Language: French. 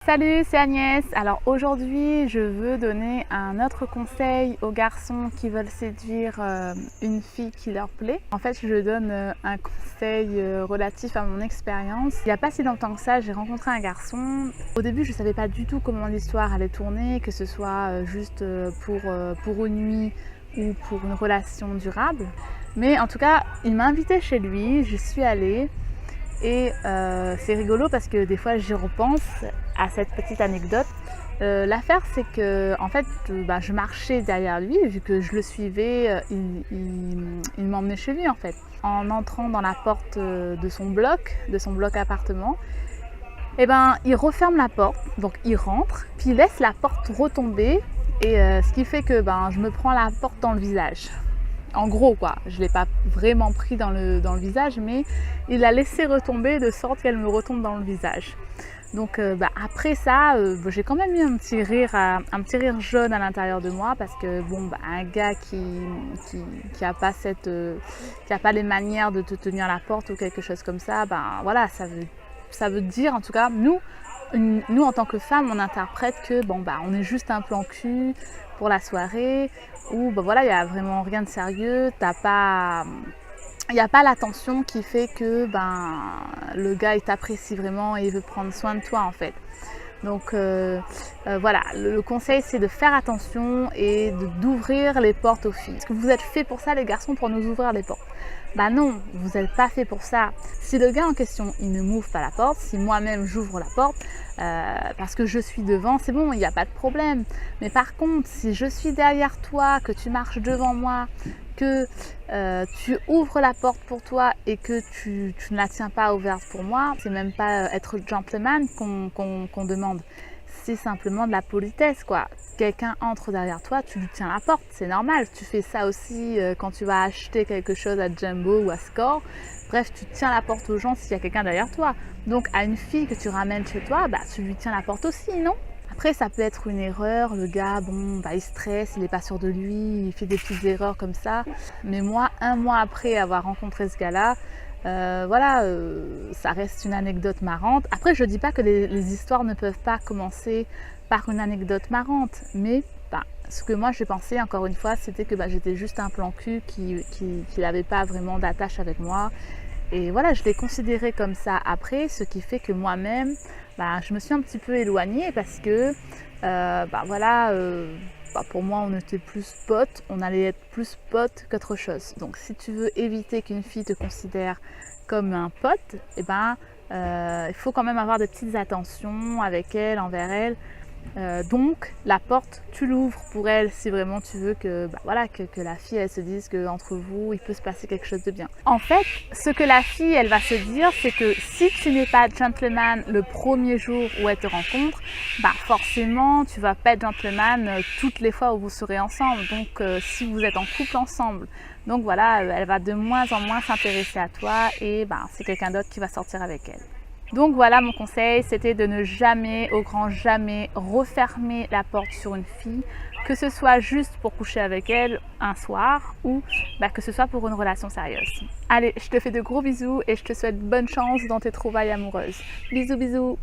Salut, c'est Agnès. Alors aujourd'hui, je veux donner un autre conseil aux garçons qui veulent séduire une fille qui leur plaît. En fait, je donne un conseil relatif à mon expérience. Il n'y a pas si longtemps que ça, j'ai rencontré un garçon. Au début, je ne savais pas du tout comment l'histoire allait tourner, que ce soit juste pour une nuit ou pour une relation durable. Mais en tout cas, il m'a invitée chez lui, j'y suis allée. Et c'est rigolo parce que des fois j'y repense à cette petite anecdote. L'affaire c'est que en fait je marchais derrière lui, vu que je le suivais, il m'emmenait chez lui en fait. En entrant dans la porte de son bloc appartement, et il referme la porte, donc il rentre, puis il laisse la porte retomber et ce qui fait que je me prends la porte dans le visage. En gros quoi, je ne l'ai pas vraiment pris dans le visage, mais il l'a laissé retomber de sorte qu'elle me retombe dans le visage. Donc après ça, j'ai quand même eu un petit rire jaune à l'intérieur de moi, parce que un gars qui a pas qui a pas les manières de te tenir la porte ou quelque chose comme ça, voilà, ça veut dire en tout cas nous en tant que femmes, on interprète que on est juste un plan cul pour la soirée, où voilà, il n'y a vraiment rien de sérieux, il n'y a pas l'attention qui fait que le gars il t'apprécie vraiment et il veut prendre soin de toi en fait. Donc voilà, le conseil c'est de faire attention et d'ouvrir les portes aux filles. Est-ce que vous êtes fait pour ça les garçons, pour nous ouvrir les portes? Non, vous n'êtes pas fait pour ça. Si le gars en question il ne m'ouvre pas la porte, si moi-même j'ouvre la porte parce que je suis devant, c'est bon, il n'y a pas de problème. Mais par contre, si je suis derrière toi, que tu marches devant moi, que tu ouvres la porte pour toi et que tu ne la tiens pas ouverte pour moi, c'est même pas être gentleman qu'on demande, c'est simplement de la politesse quoi. Quelqu'un entre derrière toi, tu lui tiens la porte, c'est normal. Tu fais ça aussi quand tu vas acheter quelque chose à Jumbo ou à Score. Bref, tu tiens la porte aux gens s'il y a quelqu'un derrière toi. Donc à une fille que tu ramènes chez toi, tu lui tiens la porte aussi, non? Après, ça peut être une erreur, le gars, il stresse, il n'est pas sûr de lui, il fait des petites erreurs comme ça. Mais moi, un mois après avoir rencontré ce gars-là, ça reste une anecdote marrante. Après, je ne dis pas que les histoires ne peuvent pas commencer par une anecdote marrante, mais ce que moi j'ai pensé, encore une fois, c'était que j'étais juste un plan cul qui n'avait pas vraiment d'attache avec moi. Et voilà, je l'ai considéré comme ça après, ce qui fait que moi-même, je me suis un petit peu éloignée parce que, pour moi, on était plus potes, on allait être plus potes qu'autre chose. Donc, si tu veux éviter qu'une fille te considère comme un pote, il faut quand même avoir des petites attentions avec elle, envers elle. Donc la porte tu l'ouvres pour elle si vraiment tu veux que la fille elle se dise qu'entre vous il peut se passer quelque chose de bien. En fait, ce que la fille elle va se dire, c'est que si tu n'es pas gentleman le premier jour où elle te rencontre, forcément tu vas pas être gentleman toutes les fois où vous serez ensemble. Donc si vous êtes en couple ensemble, donc voilà, elle va de moins en moins s'intéresser à toi et c'est quelqu'un d'autre qui va sortir avec elle. Donc voilà, mon conseil, c'était de ne jamais, au grand jamais, refermer la porte sur une fille, que ce soit juste pour coucher avec elle un soir ou que ce soit pour une relation sérieuse. Allez, je te fais de gros bisous et je te souhaite bonne chance dans tes trouvailles amoureuses. Bisous, bisous!